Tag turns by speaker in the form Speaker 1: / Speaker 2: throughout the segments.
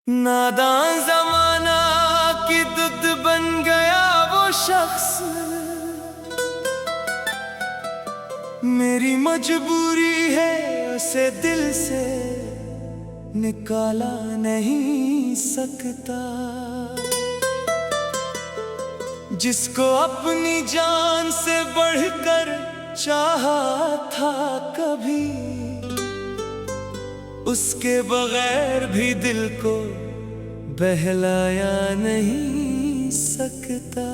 Speaker 1: नादान जमाना की दुद बन गया वो शख्स, मेरी मजबूरी है उसे दिल से निकाला नहीं सकता। जिसको अपनी जान से बढ़कर चाहा था कभी, उसके बगैर भी दिल को बहलाया नहीं सकता।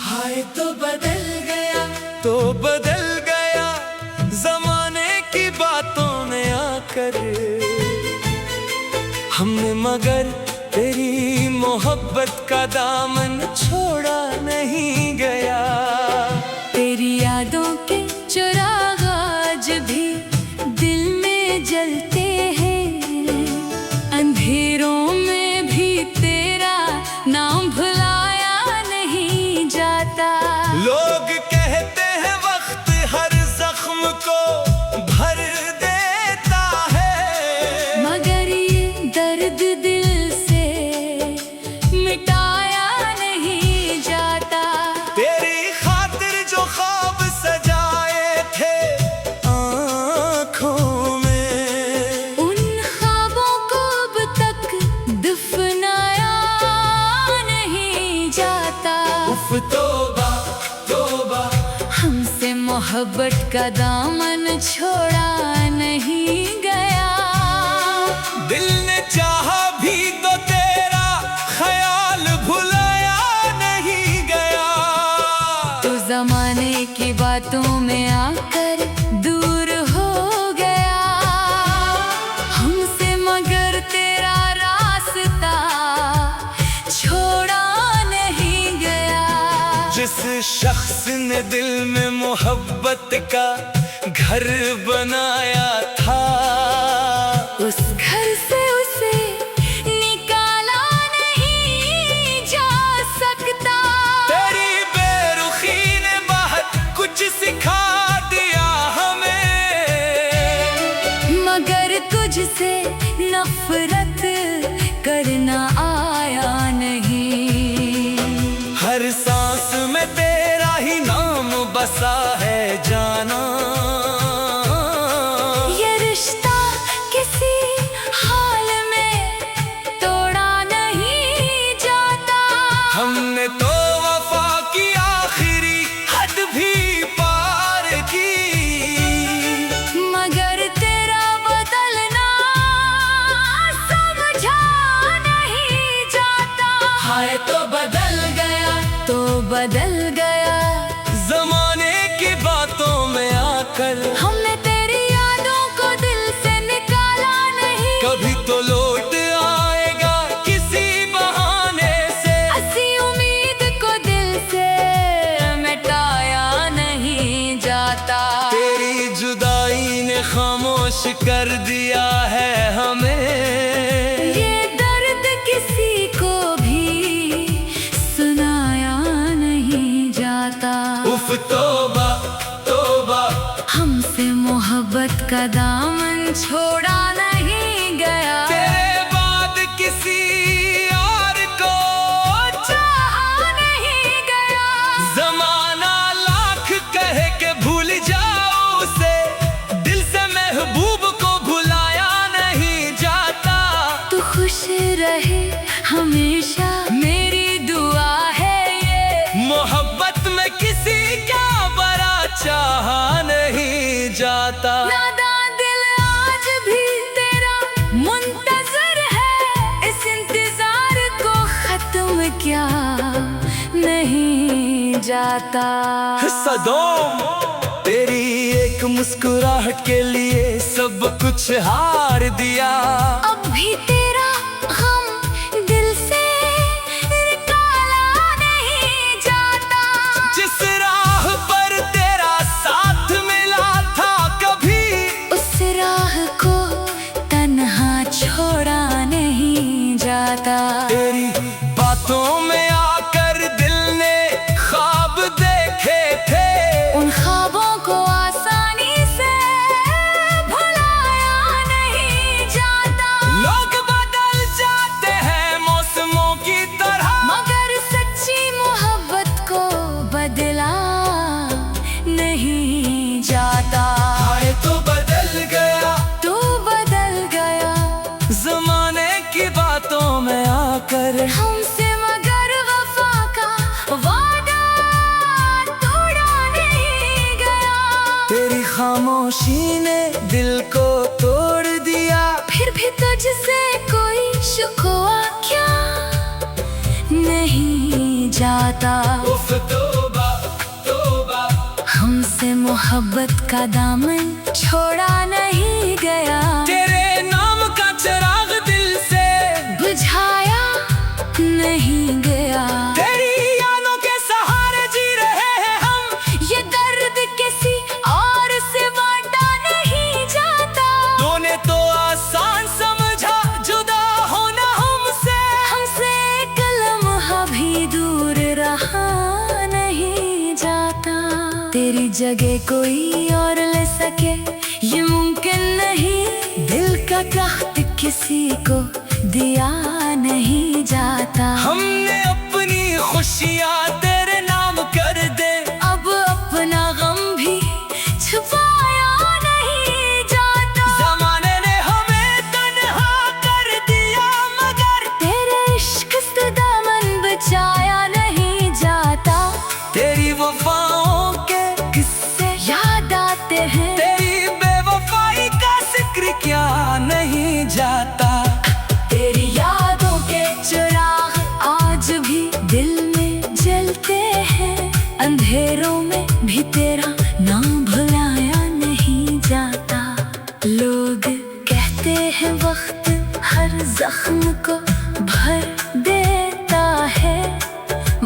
Speaker 1: हाय तो बदल गया, तो बदल गया जमाने की बातों में आकर हमने, मगर तेरी मोहब्बत का दामन छोड़ा नहीं गया।
Speaker 2: तेरी यादों के चिराग आज भी दिल में जलते हैं, अंधेरों में भी तेरा नाम भुलाया नहीं जाता।
Speaker 1: लोग कहते हैं वक्त हर जख्म को भर देता है,
Speaker 2: मगर ये दर्द दिल से मिटाया नहीं जाता।
Speaker 1: तेरी खातिर जो ख्वाब सजाए थे आँखों में,
Speaker 2: उन ख्वाबों को अब तक दफनाया नहीं जाता।
Speaker 1: उफ तौबा तौबा,
Speaker 2: हमसे मोहब्बत का दामन छोड़ा नहीं गया।
Speaker 1: दिल ने चाहा भी तो तेरा ख्याल भुलाया नहीं गया।
Speaker 2: तो जमाने की बातों में आकर दूर हो गया हमसे, मगर तेरा रास्ता छोड़ा नहीं गया।
Speaker 1: जिस शख्स ने दिल में मोहब्बत का घर बनाया था,
Speaker 2: उस घर से उसे निकाला नहीं जा सकता।
Speaker 1: तेरी बेरुखी ने बहुत कुछ सिखा दिया हमें,
Speaker 2: मगर तुझसे नफरत करना आया नहीं।
Speaker 1: हर सांस में तेरा ही नाम बसा है जाना।
Speaker 2: ये रिश्ता किसी हाल में तोड़ा नहीं जाता।
Speaker 1: हमने तो वफा की आखिरी हद भी पार की,
Speaker 2: मगर तेरा बदलना समझा नहीं जाता।
Speaker 1: हाय तो बदल गया,
Speaker 2: तो बदल गया
Speaker 1: जमाने की बातों में आकर
Speaker 2: हमने तेरी यादों को दिल से निकाला नहीं।
Speaker 1: कभी तो लौट आएगा किसी बहाने से,
Speaker 2: ऐसी उम्मीद को दिल से मिटाया नहीं जाता।
Speaker 1: तेरी जुदाई ने खामोश कर दिया है हमें।
Speaker 2: ये दर्द किसी को भी सुनाया नहीं जाता।
Speaker 1: उफ तौबा तौबा,
Speaker 2: हमसे मोहब्बत का दामन छोड़ा नहीं गया।
Speaker 1: तेरे बाद किसी और को
Speaker 2: चाहा नहीं गया।
Speaker 1: जमाना लाख कहे के भूल जाओ उसे, दिल से महबूब को भुलाया नहीं जाता।
Speaker 2: तू खुश रहे हमेशा मेरी दुआ है ये,
Speaker 1: मोहब्बत में किसी का बड़ा चाहा नहीं जाता।
Speaker 2: नादान दिल आज भी तेरा मुंतजर है, इस इंतजार को खत्म क्या नहीं जाता।
Speaker 1: सदोम, तेरी एक मुस्कुराहट के लिए सब कुछ हार दिया।
Speaker 2: अब भी तेरा गम दिल से निकाला नहीं जाता।
Speaker 1: जिस राह पर तेरा साथ मिला था कभी,
Speaker 2: उस राह को तन्हा छोड़ा नहीं जाता।
Speaker 1: तेरी बातों में आकर दिल ने ख्वाब देखे थे,
Speaker 2: उन ख्वाबों को आसानी से भुलाया नहीं जाता।
Speaker 1: लोग बदल जाते खामोशी ने दिल को तोड़ दिया।
Speaker 2: फिर भी तुझसे कोई शिकवा क्या नहीं जाता।
Speaker 1: उफ तौबा तौबा,
Speaker 2: हमसे मोहब्बत का दामन छोड़ा नहीं गया।
Speaker 1: तेरे नाम का चिराग दिल से
Speaker 2: बुझाया नहीं गया।
Speaker 1: तेरी यादों के सहारे जी रहे हैं हम।
Speaker 2: ये दर्द किसी और से बांटा नहीं जाता।
Speaker 1: तूने तो आसान समझा जुदा होना हमसे।
Speaker 2: हमसे एक लम्हा भी दूर रहा नहीं जाता। तेरी जगह कोई और ले सके ये मुमकिन नहीं। दिल का कहत किसी को दिया नहीं जाता।
Speaker 1: हमने अपनी खुशियाँ तेरे नाम कर दे।
Speaker 2: अब अपना गम भी छुपाया नहीं जाता।
Speaker 1: ज़माने ने हमें तन्हा कर दिया, मगर
Speaker 2: तेरे इश्क से दामन बचाया नहीं जाता।
Speaker 1: तेरी वफाओं के
Speaker 2: किससे याद आते हैं।
Speaker 1: तेरी बेवफाई का जिक्र क्या नहीं जाता।
Speaker 2: तेरी यादों के चिराग आज भी दिल में जलते हैं। अंधेरों में भी तेरा नाम भुलाया नहीं जाता। लोग कहते हैं वक्त हर जख्म को भर देता है,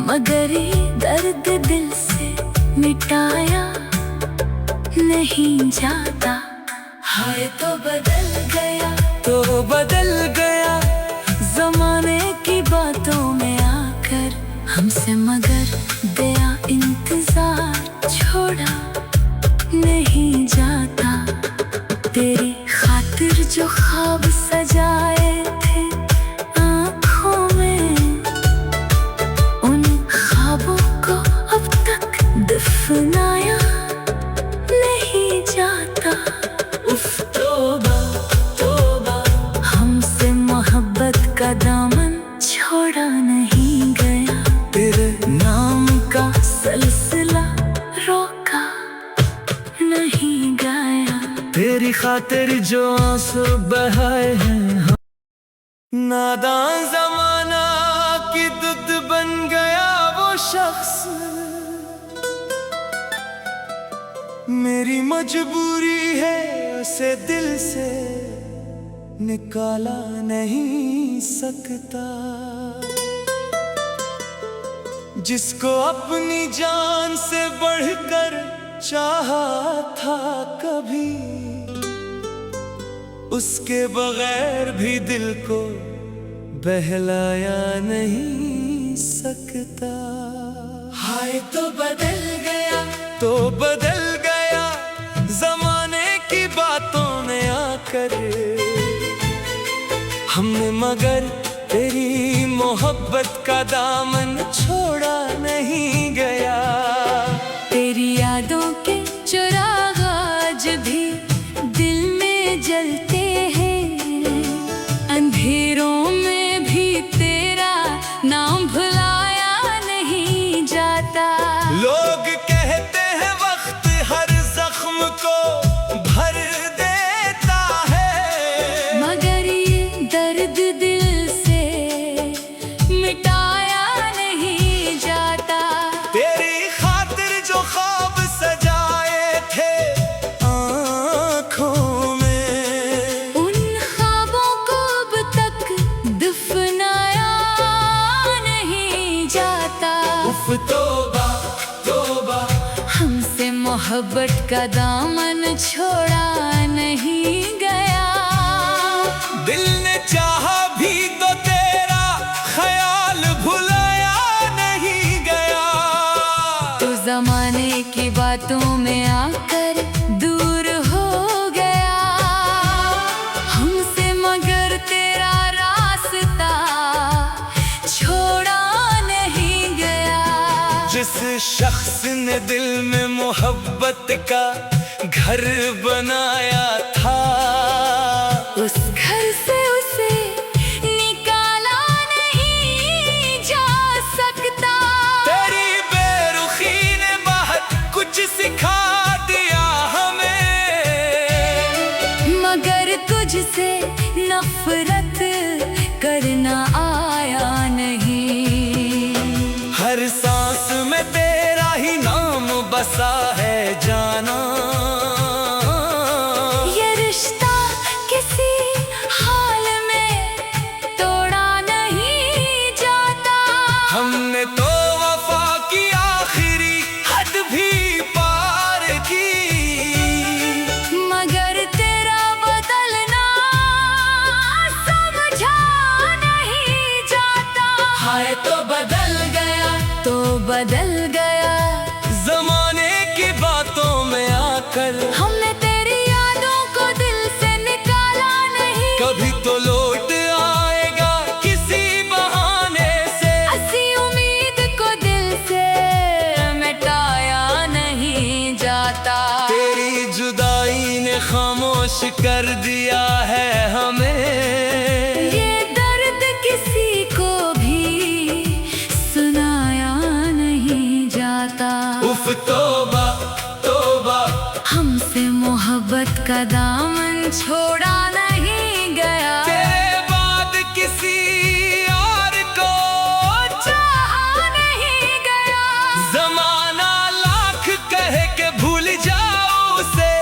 Speaker 2: मगर ये दर्द दिल से मिटाया नहीं जाता। हाय तो बदल गया,
Speaker 1: तो बदल गया
Speaker 2: जमाने की बातों में आकर हमसे, मगर दया इंतजार छोड़ा नहीं जाता। तेरी खातिर जो ख्वाब सजाए थे आँखों में, उन ख्वाबों को अब तक दफनाया नहीं जाता।
Speaker 1: उफ तौबा तौबा,
Speaker 2: हमसे मोहब्बत का दामन छोड़ा नहीं गया।
Speaker 1: तेरे नाम का
Speaker 2: सिलसिला रोका नहीं गया।
Speaker 1: तेरी खातिर जो आंसू बहाए हैं हम। नादान जमाना की दुद बन गया वो शख्स। मेरी मजबूरी है उसे दिल से निकाला नहीं सकता। जिसको अपनी जान से बढ़कर चाहा था कभी, उसके बगैर भी दिल को बहलाया नहीं सकता। हाय तो बदल गया, तो बदल गया जमाने की बातों ने आकर। हमने मगर तेरी मोहब्बत का दामन छोड़ा नहीं गया।
Speaker 2: तेरी यादों के चिराग आज भी दिल में जलते हैं। अंधेरों में भी तेरा नाम भुलाया नहीं जाता।
Speaker 1: लोग कहते हैं वक्त हर जख्म को भर देता है,
Speaker 2: मगर ये दर्द दिल से मिटाया नहीं जाता।
Speaker 1: तेरी खातिर जो ख्वाब सजाए थे आँखों में,
Speaker 2: उन ख्वाबों को अब तक दफनाया नहीं जाता।
Speaker 1: उफ तौबा तौबा,
Speaker 2: हमसे मोहब्बत का दामन छोड़ा नहीं गया।
Speaker 1: दिल ने चाहा भी तो तेरा ख्याल भुलाया नहीं गया।
Speaker 2: तो जमाने की बातों में आकर दूर हो गया हमसे, मगर तेरा रास्ता छोड़ा नहीं गया।
Speaker 1: जिस शख्स ने दिल में मोहब्बत का घर बनाया था,
Speaker 2: उस घर से उसे निकाला नहीं जा सकता।
Speaker 1: तेरी बेरुखी ने बहुत कुछ सिखा दिया हमें।
Speaker 2: नजर न आया नहीं।
Speaker 1: हर सांस में तेरा ही नाम बसा है जाना।
Speaker 2: ये रिश्ता किसी हाल में तोड़ा नहीं जाता।
Speaker 1: हमने तो वफा की आखिरी हद भी पार की,
Speaker 2: मगर तेरा बदलना समझा नहीं जाता।
Speaker 1: हाय तो बदल गया,
Speaker 2: तो बदल गया
Speaker 1: जमाने की बातों में आकर।
Speaker 2: हमने तेरी यादों को दिल से निकाला नहीं।
Speaker 1: कभी तो लौट आएगा किसी बहाने से।
Speaker 2: ऐसी उम्मीद को दिल से मिटाया नहीं जाता।
Speaker 1: तेरी जुदाई ने खामोश कर दिया है हमें।
Speaker 2: ये दर्द किसी को भी सुनाया नहीं जाता।
Speaker 1: उफ तौबा तौबा,
Speaker 2: हमसे मोहब्बत का दामन छोड़ा नहीं गया।
Speaker 1: तेरे बाद किसी और को
Speaker 2: चाहा नहीं गया।
Speaker 1: जमाना लाख कहे के भूल जाओ उसे,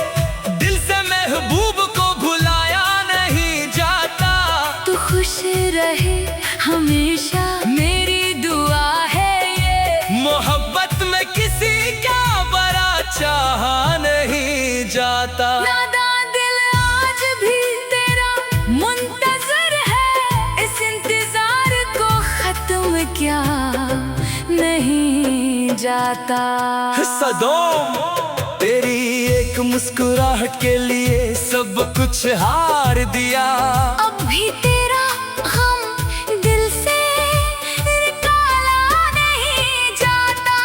Speaker 1: दिल से महबूब को भुलाया नहीं जाता।
Speaker 2: तू खुश रहे हमेशा मेरी दुआ है ये।
Speaker 1: मोहब्बत में किसी का बड़ा चाहा नहीं जाता।
Speaker 2: नादान दिल आज भी तेरा मुंतजर है। इस इंतजार को खत्म क्या नहीं जाता।
Speaker 1: सदोम तेरी एक मुस्कुराहट के लिए सब कुछ हार दिया।
Speaker 2: अब भी तेरा गम दिल से निकाला नहीं जाता।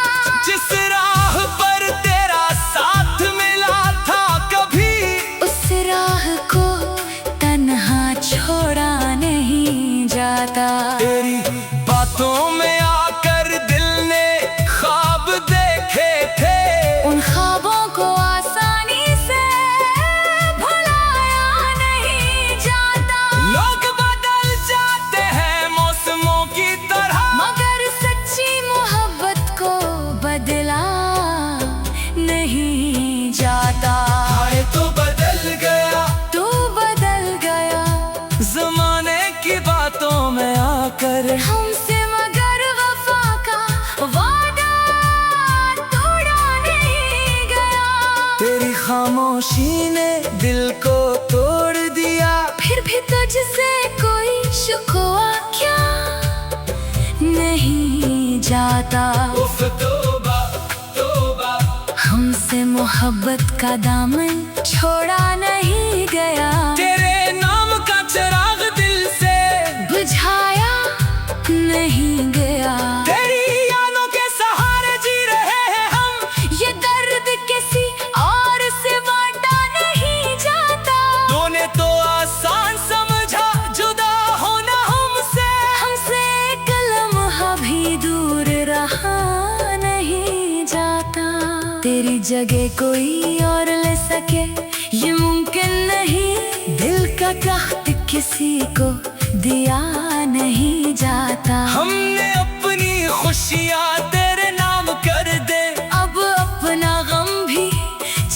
Speaker 1: जिस राह पर तेरा साथ मिला था कभी,
Speaker 2: उस राह को तन्हा छोड़ा नहीं जाता।
Speaker 1: तेरी बातों में आकर दिल ने ख्वाब देखे थे।
Speaker 2: उन ख्वाबों को आसानी से भुलाया नहीं जाता।
Speaker 1: लोग बदल जाते हैं मौसमों की तरह,
Speaker 2: मगर सच्ची मोहब्बत को बदला नहीं जाता।
Speaker 1: हाय तो बदल गया,
Speaker 2: तू बदल गया
Speaker 1: जमाने की बातों में आकर।
Speaker 2: हमसे, मगर वफा का वादा तोड़ा नहीं गया।
Speaker 1: तेरी खामोशी ने दिल को तोड़ दिया।
Speaker 2: फिर भी तुझसे कोई शिकवा क्या नहीं जाता।
Speaker 1: उफ तौबा तौबा,
Speaker 2: हमसे मोहब्बत का दामन छोड़ा नहीं गया।
Speaker 1: तेरे नाम का चिराग दिल से
Speaker 2: बुझाया नहीं गया।
Speaker 1: तेरी यादों के सहारे जी रहे हैं हम।
Speaker 2: ये दर्द किसी और से बांटा नहीं जाता।
Speaker 1: तूने तो आसान समझा जुदा होना हमसे।
Speaker 2: हमसे एक लम्हा भी दूर रहा नहीं जाता। तेरी जगह कोई और ले सके ये मुमकिन नहीं। दिल का तख्त किसी को दिया नहीं जाता।
Speaker 1: हमने अपनी खुशियाँ तेरे नाम कर दे।
Speaker 2: अब अपना गम भी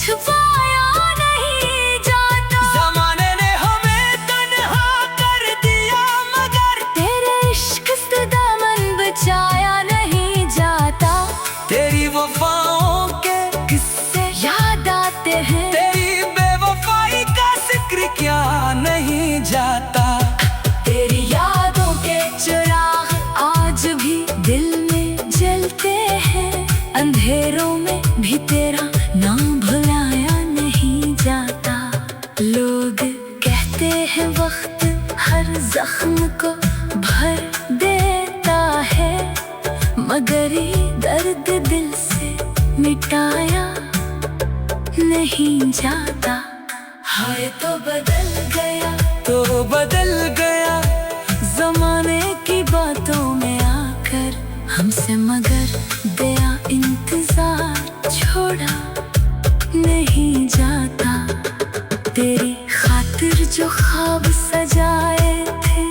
Speaker 2: छुपाया नहीं जाता।
Speaker 1: जमाने ने हमें तन्हा कर दिया, मगर
Speaker 2: तेरे इश्क से दामन बचाया नहीं जाता।
Speaker 1: तेरी वफाओं के
Speaker 2: किससे याद आते हैं।
Speaker 1: तेरी बेवफाई का जिक्र क्या नहीं जाता।
Speaker 2: तेरी यादों के चिराग आज भी दिल में जलते हैं। अंधेरों में भी तेरा नाम भुलाया नहीं जाता। लोग कहते हैं वक्त हर जख्म को भर देता है, मगर ये दर्द दिल से मिटाया नहीं जाता। हाय तो बदल गया,
Speaker 1: तो बदल गया
Speaker 2: जमाने की बातों में आकर हमसे, मगर दया इंतजार छोड़ा नहीं जाता। तेरी खातिर जो ख्वाब सजाए थे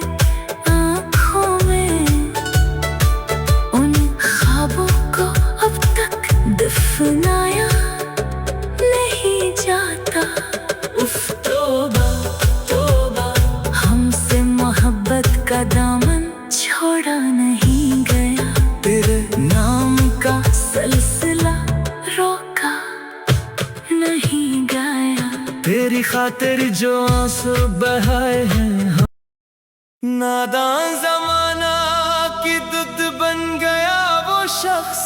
Speaker 1: खातिर जो आंसू बहाए हैं हम। नादान जमाना की दुद बन गया वो शख्स,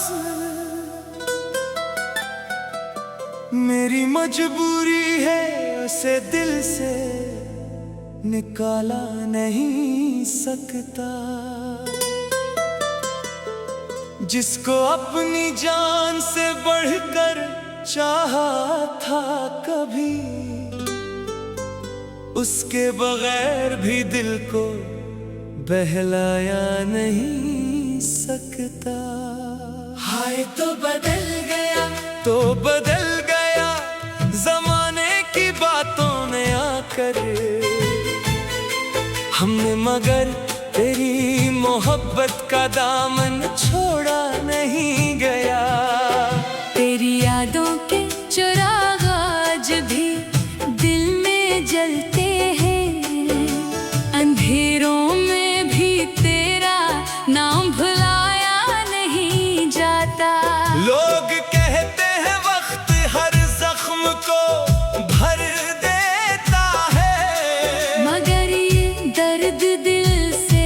Speaker 1: मेरी मजबूरी है उसे दिल से निकाला नहीं सकता। जिसको अपनी जान से बढ़कर चाहा था कभी, उसके बगैर भी दिल को बहलाया नहीं सकता। हाय तो बदल गया, तो बदल गया जमाने की बातों में आकर हमने, मगर तेरी मोहब्बत का दामन छोड़ा नहीं गया।
Speaker 2: तेरी यादों के चिराग आज भी दिल में जलते हैं, अंधेरों में भी तेरा नाम भुलाया नहीं जाता।
Speaker 1: लोग कहते हैं वक्त हर जख्म को भर देता है,
Speaker 2: मगर ये दर्द दिल से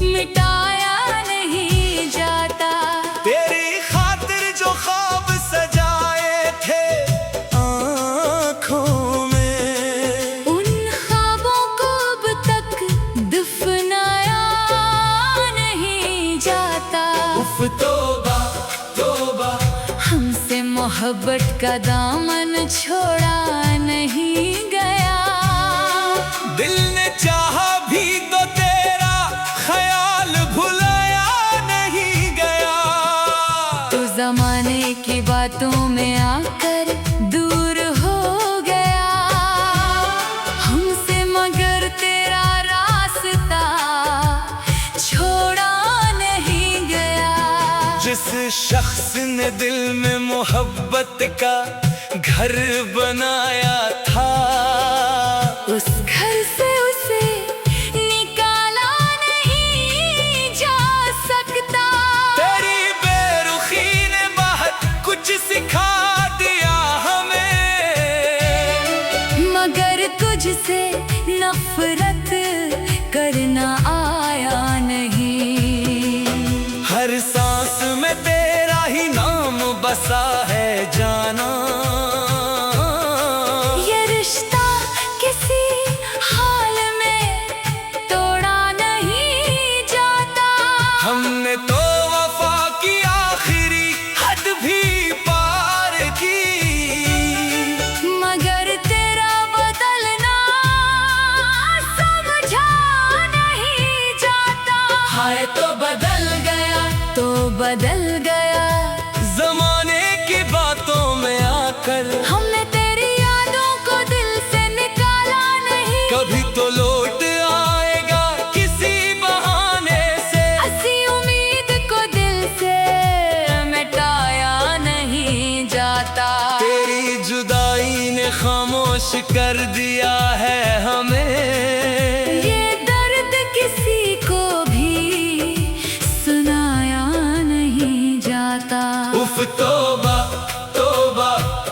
Speaker 2: मिटाया नहीं जाता।
Speaker 1: तेरी खातिर जो ख्वाब सजाए थे आँखों में,
Speaker 2: उन ख्वाबों को अब तक दफनाया नहीं जाता।
Speaker 1: उफ तौबा तौबा,
Speaker 2: हमसे मोहब्बत का दामन छोड़ा नहीं गया।
Speaker 1: दिल ने चाहा भी तो तेरा ख्याल भुलाया नहीं गया।
Speaker 2: तो जमाने की बातों में आकर दूर हो गया हमसे, मगर तेरा रास्ता छोड़ा नहीं गया।
Speaker 1: जिस शख्स ने दिल में मोहब्बत का घर बनाया था,
Speaker 2: उस घर से उसे निकाला नहीं जा सकता।
Speaker 1: तेरी बेरुखी ने बहुत कुछ सिखा दिया हमें,
Speaker 2: मगर तुझसे नफरत करना आया नहीं।
Speaker 1: हर सांस में तेरा ही नाम बसा है जाना।
Speaker 2: ये रिश्ता किसी हाल में तोड़ा नहीं जाता।
Speaker 1: हमने तो वफा की आखिरी हद भी पार की,
Speaker 2: मगर तेरा बदलना समझा नहीं जाता।
Speaker 1: हाय तो बदल गया,
Speaker 2: तो बदल गया
Speaker 1: जमाने की बातों में आकर
Speaker 2: हमने तेरी यादों को दिल से निकाला नहीं।
Speaker 1: कभी तो लौट आएगा किसी बहाने से,
Speaker 2: ऐसी उम्मीद को दिल से मिटाया नहीं जाता।
Speaker 1: तेरी जुदाई ने खामोश कर दिया है हमें।
Speaker 2: ये दर्द किसी को भी सुनाया नहीं जाता।
Speaker 1: उफ तौबा तौबा,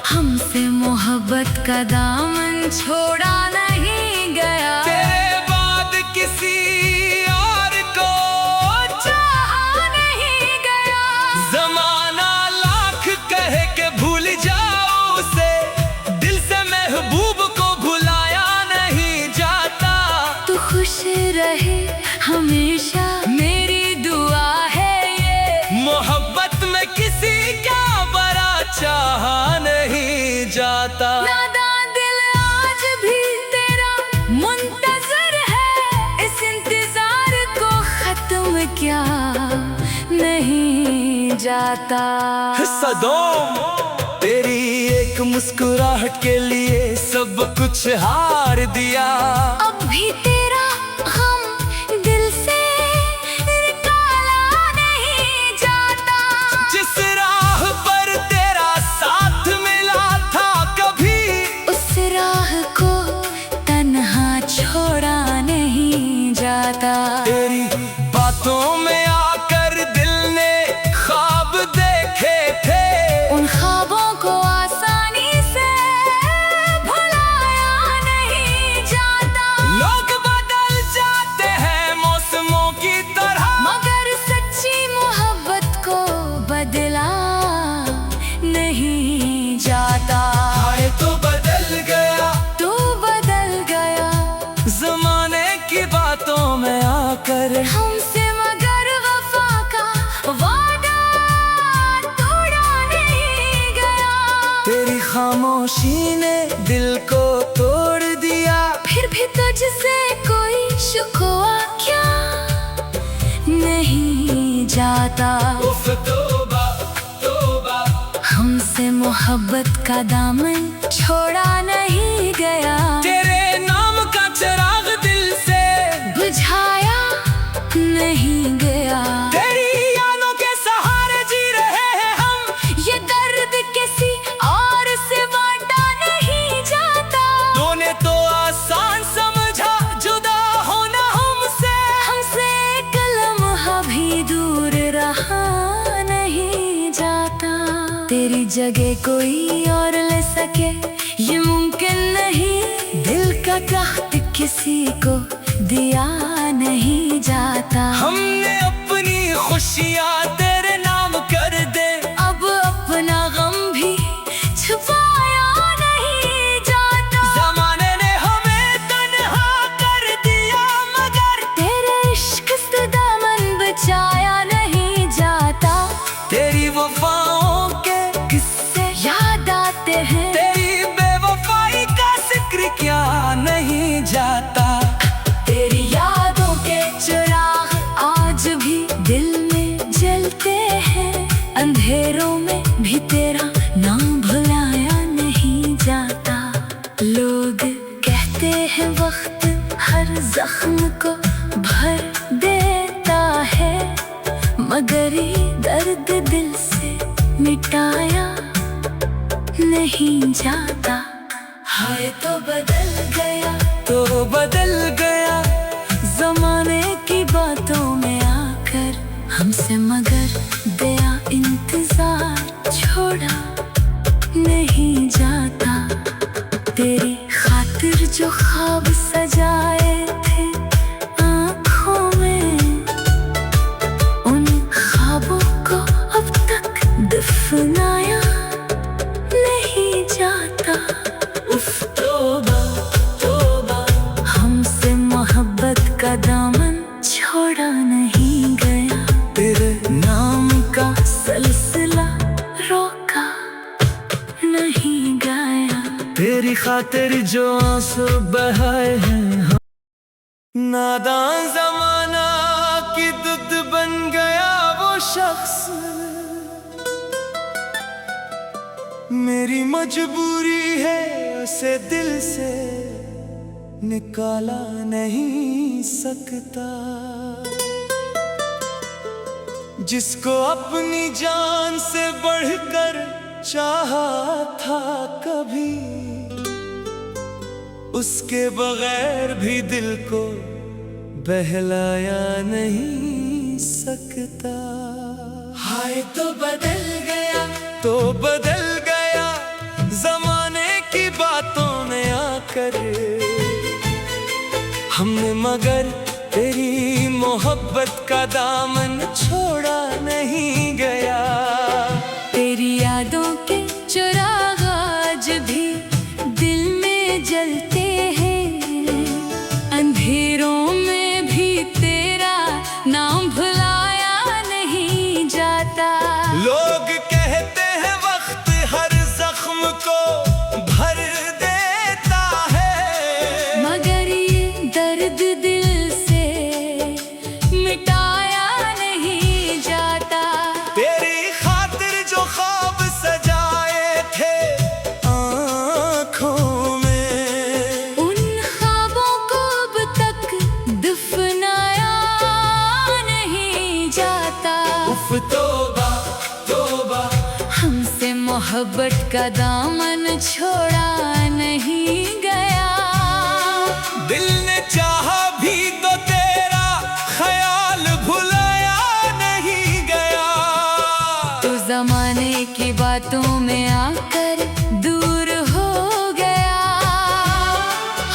Speaker 2: हमसे मोहब्बत का दामन छोड़ा नहीं गया।
Speaker 1: तेरे बाद किसी और को
Speaker 2: चाहा नहीं गया।
Speaker 1: जमाना लाख कहे के भूल जाओ उसे, दिल से महबूब को भुलाया नहीं जाता।
Speaker 2: तू खुश रहे हमेशा मेरी दुआ है ये,
Speaker 1: मोहब्बत में किसी का बड़ा चाहा नहीं जाता।
Speaker 2: नादान दिल आज भी तेरा मुंतजर है, इस इंतजार को खत्म क्या नहीं जाता।
Speaker 1: सदोम, तेरी एक मुस्कुराहट के लिए सब कुछ हार दिया।
Speaker 2: अब भी तेरा गम दिल से निकाला नहीं जाता।
Speaker 1: जिस राह पर तेरा साथ मिला था कभी,
Speaker 2: उस राह को तन्हा छोड़ा नहीं जाता।
Speaker 1: तेरी बातों में आकर दिल ने ख्वाब देखे थे,
Speaker 2: उन ख्वाबों को आसानी से भुला
Speaker 1: बातों में आकर
Speaker 2: हमसे मगर वफा का वादा तोड़ा नहीं गया।
Speaker 1: तेरी खामोशी ने दिल को तोड़ दिया।
Speaker 2: फिर भी तुझसे कोई शिकवा क्या नहीं जाता।
Speaker 1: उफ तौबा तौबा,
Speaker 2: हमसे मोहब्बत का दामन छोड़ा नहीं गया।
Speaker 1: तेरे नाम का चिराग दिल से
Speaker 2: बुझाया नहीं गया।
Speaker 1: तेरी यादों के सहारे जी रहे हैं हम।
Speaker 2: ये दर्द किसी और से बांटा नहीं जाता।
Speaker 1: तूने तो आसान समझा जुदा होना हमसे।
Speaker 2: हमसे एक लम्हा भी दूर रहा नहीं जाता। तेरी जगह कोई और ले सके ये मुमकिन नहीं। दिल का कहत किसी को दिया नहीं जाता।
Speaker 1: हमने अपनी खुशियाँ तेरे नाम कर दे।
Speaker 2: अब अपना गम भी छुपाया नहीं जाता।
Speaker 1: ज़माने ने हमें तन्हा कर दिया मगर
Speaker 2: तेरे इश्क से दामन बचाया नहीं जाता।
Speaker 1: तेरी वफाओं के
Speaker 2: किससे याद आते हैं।
Speaker 1: तेरी बेवफाई का जिक्र क्या नहीं जाता।
Speaker 2: तेरी यादों के चिराग आज भी दिल में जलते हैं। अंधेरों में भी तेरा नाम भुलाया नहीं जाता। लोग कहते हैं वक्त हर जख्म को भर देता है, मगर ये दर्द दिल से मिटाया नहीं जाता। हाय तो बदल गया,
Speaker 1: तो बदल गया
Speaker 2: जमाने की बातों में आकर हमसे मगर दया इंतजार छोड़ा नहीं जाता। तेरी खातिर जो ख्वाब सजाए थे आँखों में, उन ख्वाबों को अब तक दफनाया नहीं जाता।
Speaker 1: उफ तौबा तौबा,
Speaker 2: हमसे मोहब्बत का दामन छोड़ा नहीं गया।
Speaker 1: तेरे नाम का
Speaker 2: सिलसिला रोका नहीं गया।
Speaker 1: तेरी खातिर जो आंसू बहाए हैं हम। नादान जमाना की दुद बन गया वो शख्स। मेरी मजबूरी है उसे दिल से निकाला नहीं सकता। जिसको अपनी जान से बढ़कर चाहा था कभी, उसके बगैर भी दिल को बहलाया नहीं सकता। हाय तो बदल गया, तो बदल गया जमाने की बातों में आकर। हमने मगर तेरी मोहब्बत का दामन छोड़ा नहीं गया।
Speaker 2: तेरी यादों के चिराग आज भी दिल में जलते हैं। अंधेरों में भी तेरा नाम भुलाया नहीं जाता।
Speaker 1: लोग कहते हैं वक्त हर जख्म को भर देता है,
Speaker 2: मगर ये दर्द दिल से मिटाया नहीं जाता।
Speaker 1: तेरी खातिर जो ख्वाब सजाए थे आँखों में,
Speaker 2: उन ख्वाबों को अब तक दफनाया नहीं जाता।
Speaker 1: उफ तौबा तौबा,
Speaker 2: हमसे मोहब्बत का दामन छोड़ा नहीं गया।
Speaker 1: दिल ने चाहा भी तो तेरा ख्याल भुलाया नहीं गया।
Speaker 2: तो जमाने की बातों में आकर दूर हो गया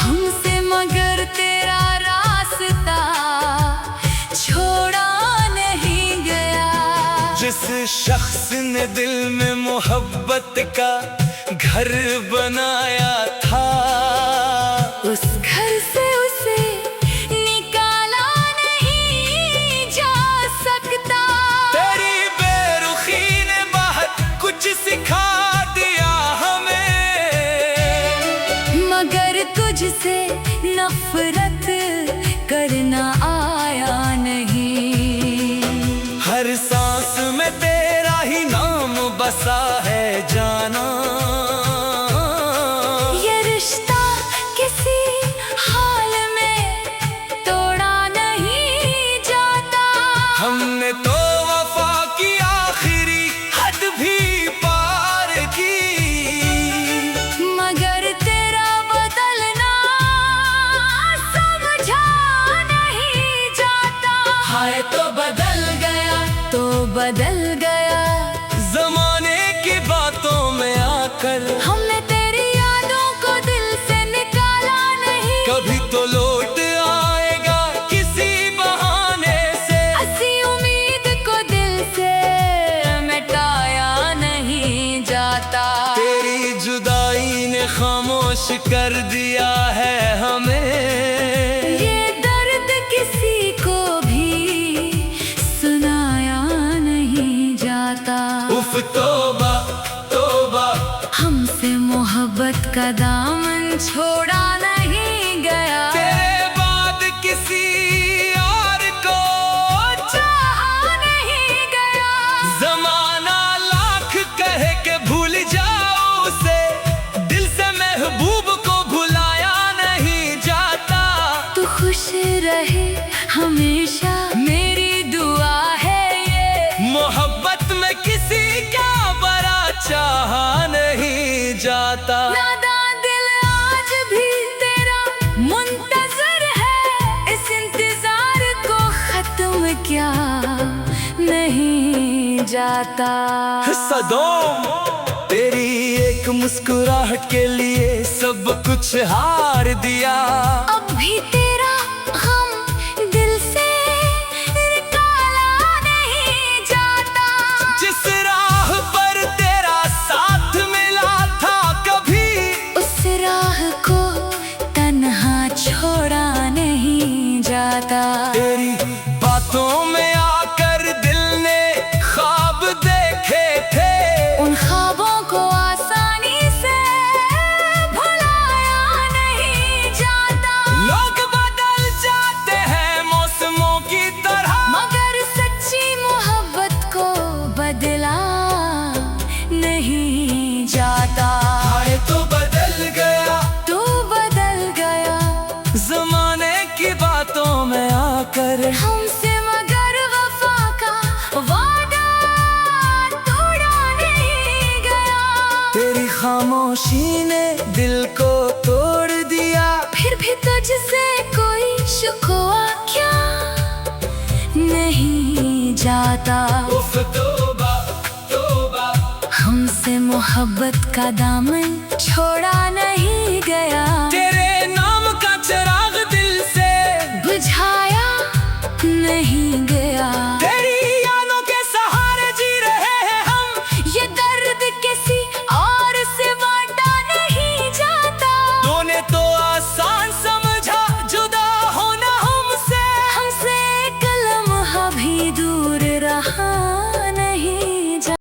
Speaker 2: हमसे, मगर तेरा रास्ता छोड़ा नहीं गया।
Speaker 1: जिस शख्स ने दिल में मोहब्बत का घर बनाया था,
Speaker 2: उस घर से उसे निकाला
Speaker 1: हाय तो बदल गया,
Speaker 2: तो बदल गया।
Speaker 1: जमाने की बातों में आकर
Speaker 2: हमने तेरी यादों को दिल से निकाला नहीं,
Speaker 1: कभी तो लौट आएगा किसी बहाने से।
Speaker 2: ऐसी उम्मीद को दिल से मिटाया नहीं जाता।
Speaker 1: तेरी जुदाई ने खामोश कर दिया है हमें,
Speaker 2: ये दर्द किसी को भी सुनाया नहीं जाता।
Speaker 1: उफ तौबा तौबा,
Speaker 2: हमसे मोहब्बत का दामन छोड़ा नहीं गया,
Speaker 1: तेरे बाद किसी और को
Speaker 2: चाहा नहीं गया।
Speaker 1: जमाना लाख कहे के भूल जाओ उसे, दिल से महबूब को भुलाया नहीं जाता।
Speaker 2: तू खुश रहे हमेशा मेरी दुआ है ये,
Speaker 1: मोहब्बत में किसी का बड़ा चाहा नहीं जाता।
Speaker 2: नादान दिल आज भी तेरा मुंतजर है, इस इंतजार को खत्म क्या नहीं जाता।
Speaker 1: सदोम, तेरी एक मुस्कुराहट के लिए सब कुछ हार दिया।
Speaker 2: अब भी तेरा हम दिल से निकाला नहीं जाता।
Speaker 1: जिस राह पर तेरा साथ मिला था कभी,
Speaker 2: उस राह को तन्हा छोड़ा नहीं जाता।
Speaker 1: तेरी बातों में आकर दिल ने ख्वाब देखे थे,
Speaker 2: उन ख्वाबों को आसानी से भुलाया नहीं जाता।
Speaker 1: लोग बदल जाते हैं मौसमों की तरह,
Speaker 2: मगर सच्ची मोहब्बत को बदला नहीं जाता।
Speaker 1: हाय तो बदल गया,
Speaker 2: तू बदल गया
Speaker 1: जमाने की बातों में आकर।
Speaker 2: हमसे, मगर वफा का वादा तोड़ा नहीं गया।
Speaker 1: तेरी खामोशी ने दिल को तोड़ दिया,
Speaker 2: फिर भी तुझसे कोई शिकवा क्या नहीं जाता।
Speaker 1: उफ तौबा तौबा,
Speaker 2: हमसे मोहब्बत का दामन छोड़ा नहीं गया,
Speaker 1: तेरे नाम का चिराग दिल से
Speaker 2: बुझाया नहीं गया।
Speaker 1: तेरी यादों के सहारे जी रहे हैं हम,
Speaker 2: ये दर्द किसी और से बांटा नहीं जाता।
Speaker 1: तूने तो आसान समझा जुदा होना हमसे,
Speaker 2: हमसे एक लम्हा भी दूर रहा नहीं